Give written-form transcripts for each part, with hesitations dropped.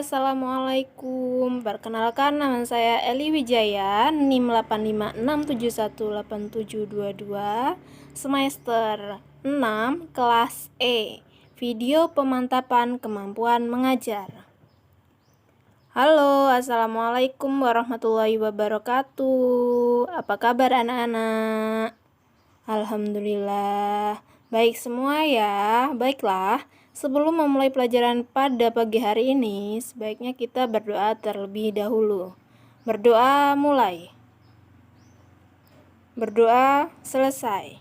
Assalamualaikum. Perkenalkan, nama saya Eli Wijaya, NIM 856718722, semester 6, kelas E. Video pemantapan kemampuan mengajar. Halo, Assalamualaikum warahmatullahi wabarakatuh. Apa kabar anak-anak? Alhamdulillah, baik semua ya. Baiklah, sebelum memulai pelajaran pada pagi hari ini, sebaiknya kita berdoa terlebih dahulu. Berdoa mulai. Berdoa selesai.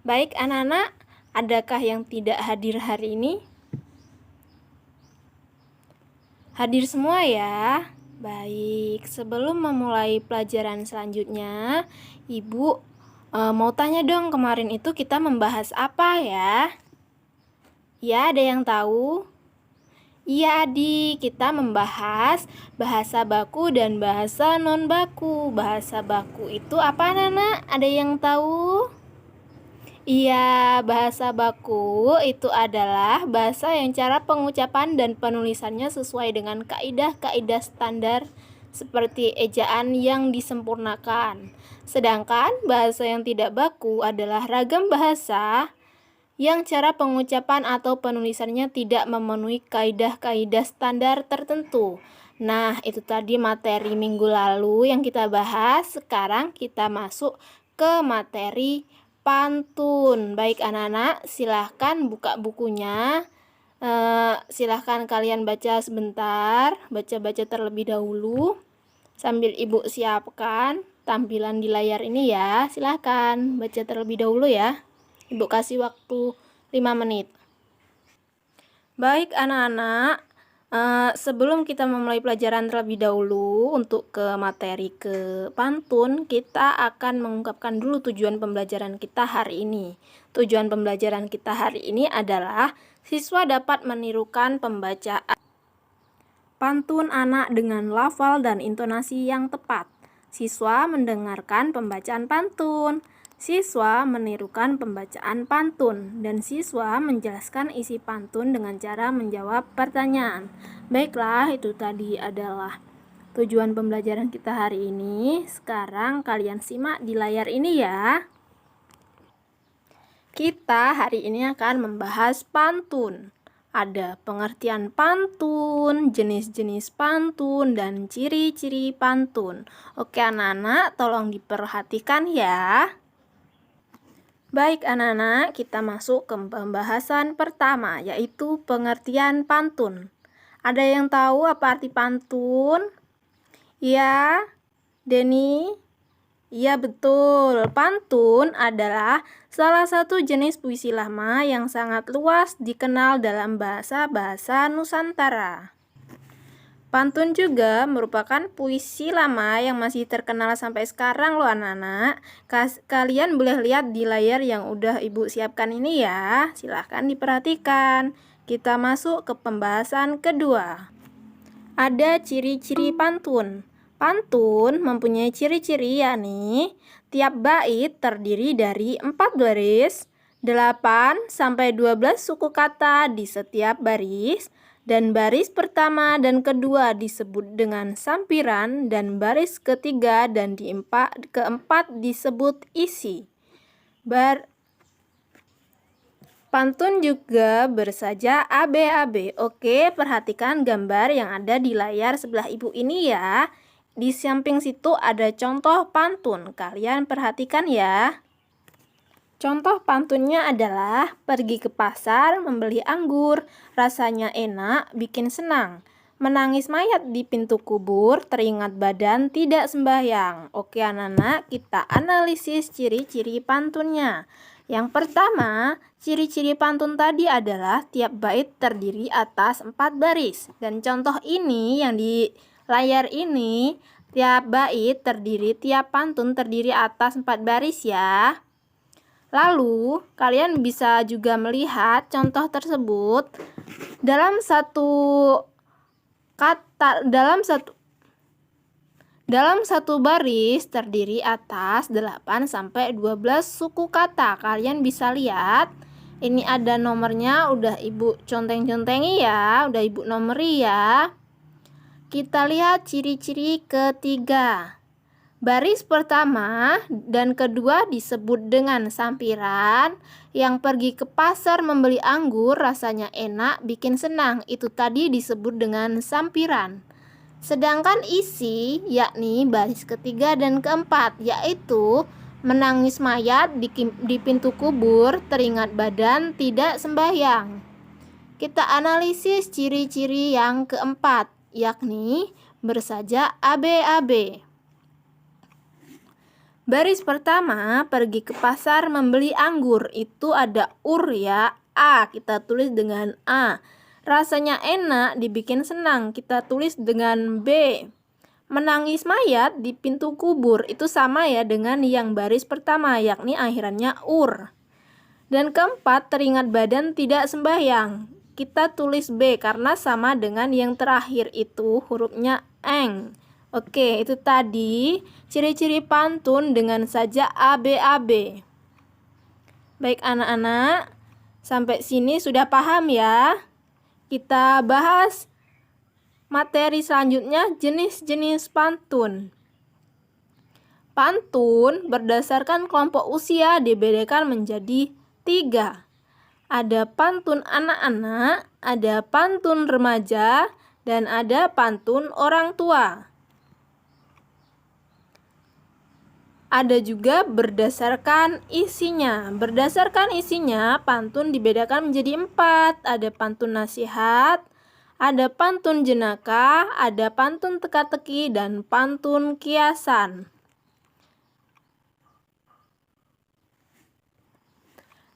Baik anak-anak, adakah yang tidak hadir hari ini? Hadir semua ya. Baik, sebelum memulai pelajaran selanjutnya, Ibu mau tanya dong, kemarin itu kita membahas apa ya? Ya, ada yang tahu? Iya, Adik, kita membahas bahasa baku dan bahasa non-baku. Bahasa baku itu apa, Nana? Ada yang tahu? Iya, bahasa baku itu adalah bahasa yang cara pengucapan dan penulisannya sesuai dengan kaidah-kaidah standar seperti ejaan yang disempurnakan. Sedangkan bahasa yang tidak baku adalah ragam bahasa yang cara pengucapan atau penulisannya tidak memenuhi kaidah-kaidah standar tertentu. Nah, itu tadi materi minggu lalu yang kita bahas. Sekarang kita masuk ke materi pantun. Baik anak-anak, silahkan buka bukunya. Silahkan kalian baca sebentar, baca-baca terlebih dahulu sambil Ibu siapkan tampilan di layar ini ya. Silahkan baca terlebih dahulu ya. Ibu kasih waktu 5 menit. Baik anak-anak, sebelum kita memulai pelajaran terlebih dahulu untuk ke materi ke pantun, kita akan mengungkapkan dulu tujuan pembelajaran kita hari ini. Tujuan pembelajaran kita hari ini adalah siswa dapat menirukan pembacaan pantun anak dengan lafal dan intonasi yang tepat. Siswa mendengarkan pembacaan pantun. Siswa menirukan pembacaan pantun, dan siswa menjelaskan isi pantun dengan cara menjawab pertanyaan. Baiklah, itu tadi adalah tujuan pembelajaran kita hari ini. Sekarang kalian simak di layar ini ya. Kita hari ini akan membahas pantun. Ada pengertian pantun, jenis-jenis pantun, dan ciri-ciri pantun. Oke anak-anak, tolong diperhatikan ya. Baik anak-anak, kita masuk ke pembahasan pertama, yaitu pengertian pantun. Ada yang tahu apa arti pantun? Ya, Denny? Iya betul, pantun adalah salah satu jenis puisi lama yang sangat luas dikenal dalam bahasa-bahasa Nusantara. Pantun juga merupakan puisi lama yang masih terkenal sampai sekarang loh anak-anak. Kalian boleh lihat di layar yang udah Ibu siapkan ini ya. Silahkan diperhatikan. Kita masuk ke pembahasan kedua. Ada ciri-ciri pantun. Pantun mempunyai ciri-ciri yakni tiap bait terdiri dari 4 baris, 8 sampai 12 suku kata di setiap baris, dan baris pertama dan kedua disebut dengan sampiran, dan baris ketiga dan keempat disebut isi. Pantun juga bersaja ABAB. Oke, perhatikan gambar yang ada di layar sebelah Ibu ini ya. Di samping situ ada contoh pantun. Kalian perhatikan ya. Contoh pantunnya adalah pergi ke pasar membeli anggur, rasanya enak, bikin senang. Menangis mayat di pintu kubur, teringat badan tidak sembahyang. Oke anak-anak, kita analisis ciri-ciri pantunnya. Yang pertama, ciri-ciri pantun tadi adalah tiap bait terdiri atas 4 baris. Dan contoh ini yang di layar ini, tiap pantun terdiri atas 4 baris ya. Lalu, kalian bisa juga melihat contoh tersebut dalam satu baris terdiri atas 8 sampai 12 suku kata. Kalian bisa lihat Ini ada nomornya, udah Ibu conteng-contengi ya, udah Ibu nomori ya. Kita lihat ciri-ciri ketiga. Baris pertama dan kedua disebut dengan sampiran. Yang pergi ke pasar membeli anggur rasanya enak, bikin senang. Itu tadi disebut dengan sampiran. Sedangkan isi yakni baris ketiga dan keempat, yaitu menangis mayat di pintu kubur, teringat badan tidak sembahyang. Kita analisis ciri-ciri yang keempat, yakni bersaja ABAB. Baris pertama pergi ke pasar membeli anggur, itu ada ya, A kita tulis dengan A. Rasanya enak, dibikin senang, kita tulis dengan B. Menangis mayat di pintu kubur, itu sama ya dengan yang baris pertama, yakni akhirannya Dan keempat, teringat badan tidak sembahyang, kita tulis B karena sama dengan yang terakhir itu hurufnya eng. Oke, itu tadi ciri-ciri pantun dengan saja ABAB. Baik anak-anak, sampai sini sudah paham ya? Kita bahas materi selanjutnya, jenis-jenis pantun. Pantun berdasarkan kelompok usia dibedakan menjadi 3. Ada pantun anak-anak, ada pantun remaja, dan ada pantun orang tua. Ada juga berdasarkan isinya. Berdasarkan isinya, pantun dibedakan menjadi 4. Ada pantun nasihat, ada pantun jenaka, ada pantun teka-teki, dan pantun kiasan.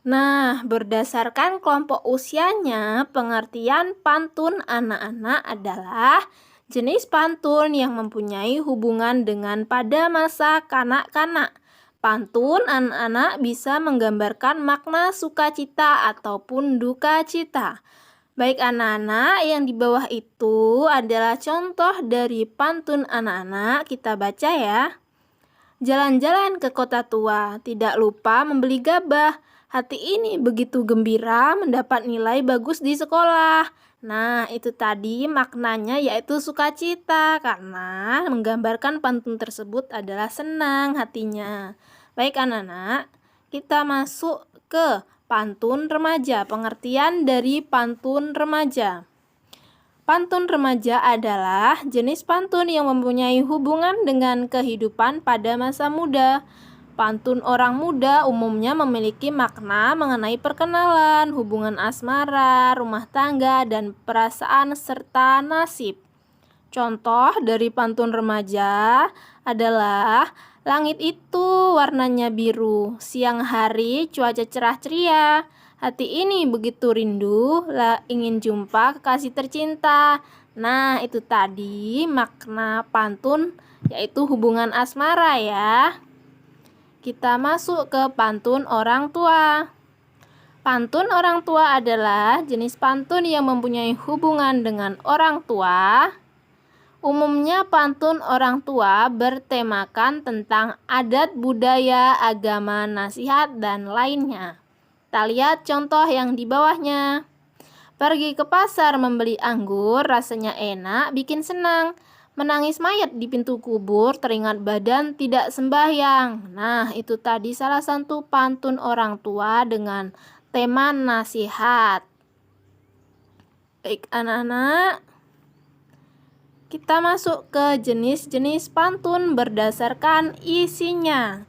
Nah, berdasarkan kelompok usianya, pengertian pantun anak-anak adalah jenis pantun yang mempunyai hubungan dengan pada masa kanak-kanak. Pantun anak-anak bisa menggambarkan makna sukacita ataupun duka cita. Baik anak-anak, yang di bawah itu adalah contoh dari pantun anak-anak, kita baca ya. Jalan-jalan ke kota tua, tidak lupa membeli gabah. Hati ini begitu gembira mendapat nilai bagus di sekolah. Nah, itu tadi maknanya yaitu sukacita, karena menggambarkan pantun tersebut adalah senang hatinya. Baik anak-anak, kita masuk ke pantun remaja. Pengertian dari pantun remaja. Pantun remaja adalah jenis pantun yang mempunyai hubungan dengan kehidupan pada masa muda. Pantun orang muda umumnya memiliki makna mengenai perkenalan, hubungan asmara, rumah tangga, dan perasaan serta nasib. Contoh dari pantun remaja adalah langit itu warnanya biru, siang hari cuaca cerah ceria, hati ini begitu rindu, ingin jumpa kekasih tercinta. Nah, itu tadi makna pantun yaitu hubungan asmara ya. Kita masuk ke pantun orang tua. Pantun orang tua adalah jenis pantun yang mempunyai hubungan dengan orang tua. Umumnya pantun orang tua bertemakan tentang adat budaya, agama, nasihat, dan lainnya. Kita lihat contoh yang di bawahnya. Pergi ke pasar membeli anggur, rasanya enak, bikin senang. Menangis mayat di pintu kubur, teringat badan tidak sembahyang. Nah, itu tadi salah satu pantun orang tua dengan tema nasihat. Baik anak-anak, kita masuk ke jenis-jenis pantun berdasarkan isinya.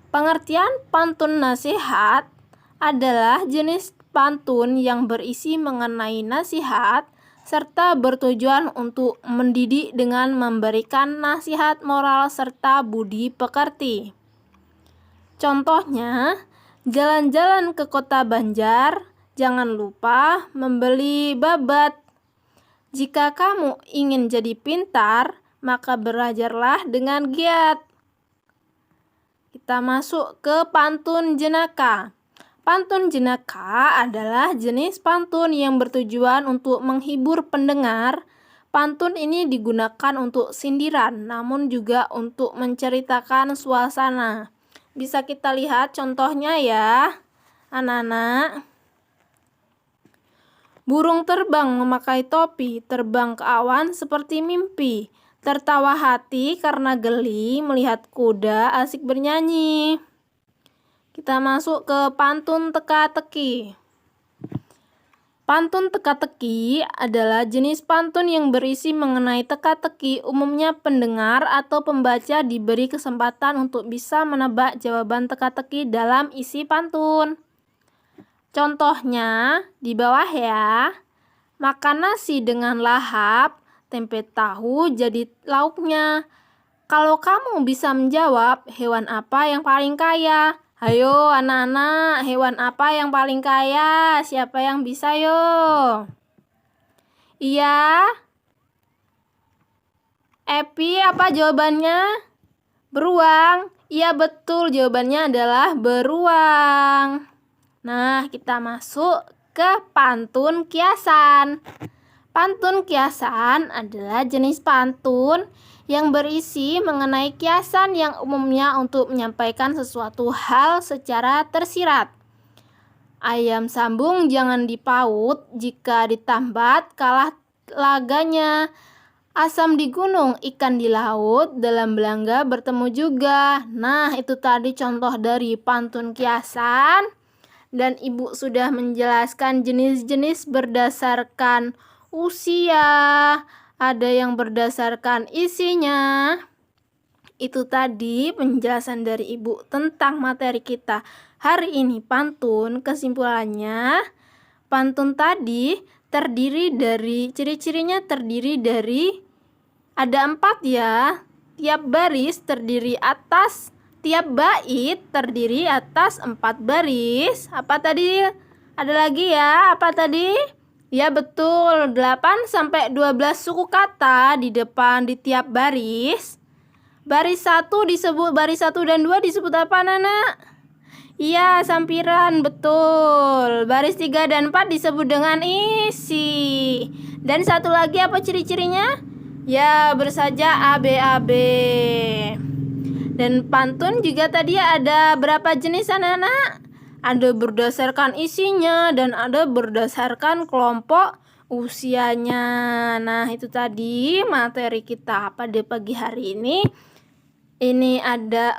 Pengertian pantun nasihat adalah jenis pantun yang berisi mengenai nasihat serta bertujuan untuk mendidik dengan memberikan nasihat moral serta budi pekerti. Contohnya, jalan-jalan ke kota Banjar, jangan lupa membeli babat. Jika kamu ingin jadi pintar, maka belajarlah dengan giat. Kita masuk ke pantun jenaka. Pantun jenaka adalah jenis pantun yang bertujuan untuk menghibur pendengar. Pantun ini digunakan untuk sindiran, namun juga untuk menceritakan suasana. Bisa kita lihat contohnya ya, anak-anak. Burung terbang memakai topi, terbang ke awan seperti mimpi. Tertawa hati karena geli melihat kuda asik bernyanyi. Kita masuk ke pantun teka-teki. Pantun teka-teki adalah jenis pantun yang berisi mengenai teka-teki. Umumnya pendengar atau pembaca diberi kesempatan untuk bisa menebak jawaban teka-teki dalam isi pantun. Contohnya di bawah ya. Makan nasi dengan lahap, tempe tahu jadi lauknya. Kalau kamu bisa menjawab, hewan apa yang paling kaya? Ayo anak-anak, hewan apa yang paling kaya? Siapa yang bisa yo? Iya? Epi, apa jawabannya? Beruang. Iya betul, jawabannya adalah beruang. Nah, kita masuk ke pantun kiasan. Pantun kiasan adalah jenis pantun yang berisi mengenai kiasan yang umumnya untuk menyampaikan sesuatu hal secara tersirat. Ayam sambung jangan dipaut, jika ditambat kalah laganya. Asam di gunung, ikan di laut, dalam belanga bertemu juga. Nah, itu tadi contoh dari pantun kiasan. Dan Ibu sudah menjelaskan jenis-jenis berdasarkan usia, ada yang berdasarkan isinya. Itu tadi penjelasan dari Ibu tentang materi kita hari ini pantun. Kesimpulannya, pantun tadi terdiri dari, ciri-cirinya terdiri dari ada 4 ya. Tiap baris terdiri atas, tiap bait terdiri atas 4 baris. Apa tadi? Ada lagi ya, apa tadi? Ya betul, 8-12 suku kata di depan di tiap baris. Baris 1 disebut, baris 1 dan 2 disebut apa Nana? Iya, sampiran, betul. Baris 3 dan 4 disebut dengan isi. Dan satu lagi apa ciri-cirinya? Ya, bersaja ABAB. Dan pantun juga tadi ada berapa jenis anak-anak? Ada berdasarkan isinya dan ada berdasarkan kelompok usianya. Nah, itu tadi materi kita pada pagi hari ini. Ini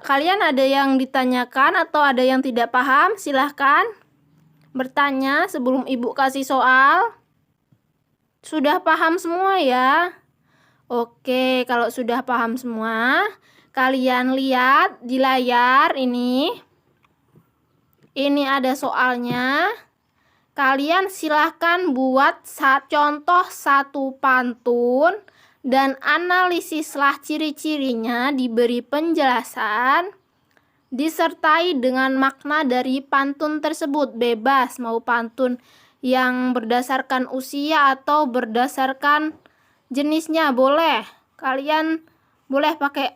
kalian ada yang ditanyakan atau ada yang tidak paham? Silahkan bertanya sebelum Ibu kasih soal. Sudah paham semua ya? Oke, kalau sudah paham semua, kalian lihat di layar ini. Ini ada soalnya. Kalian silahkan buat contoh satu pantun dan analisislah ciri-cirinya, diberi penjelasan, disertai dengan makna dari pantun tersebut. Bebas mau pantun yang berdasarkan usia atau berdasarkan jenisnya, boleh. Kalian boleh pakai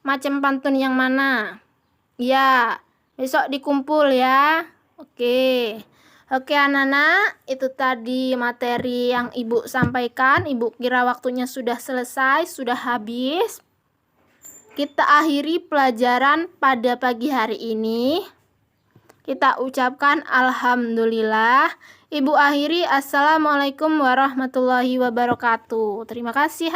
macam pantun yang mana. Ya, besok dikumpul ya. Oke anak-anak, itu tadi materi yang Ibu sampaikan. Ibu kira waktunya sudah selesai, sudah habis. Kita akhiri pelajaran pada pagi hari ini. Kita ucapkan alhamdulillah. Ibu akhiri, assalamualaikum warahmatullahi wabarakatuh. Terima kasih.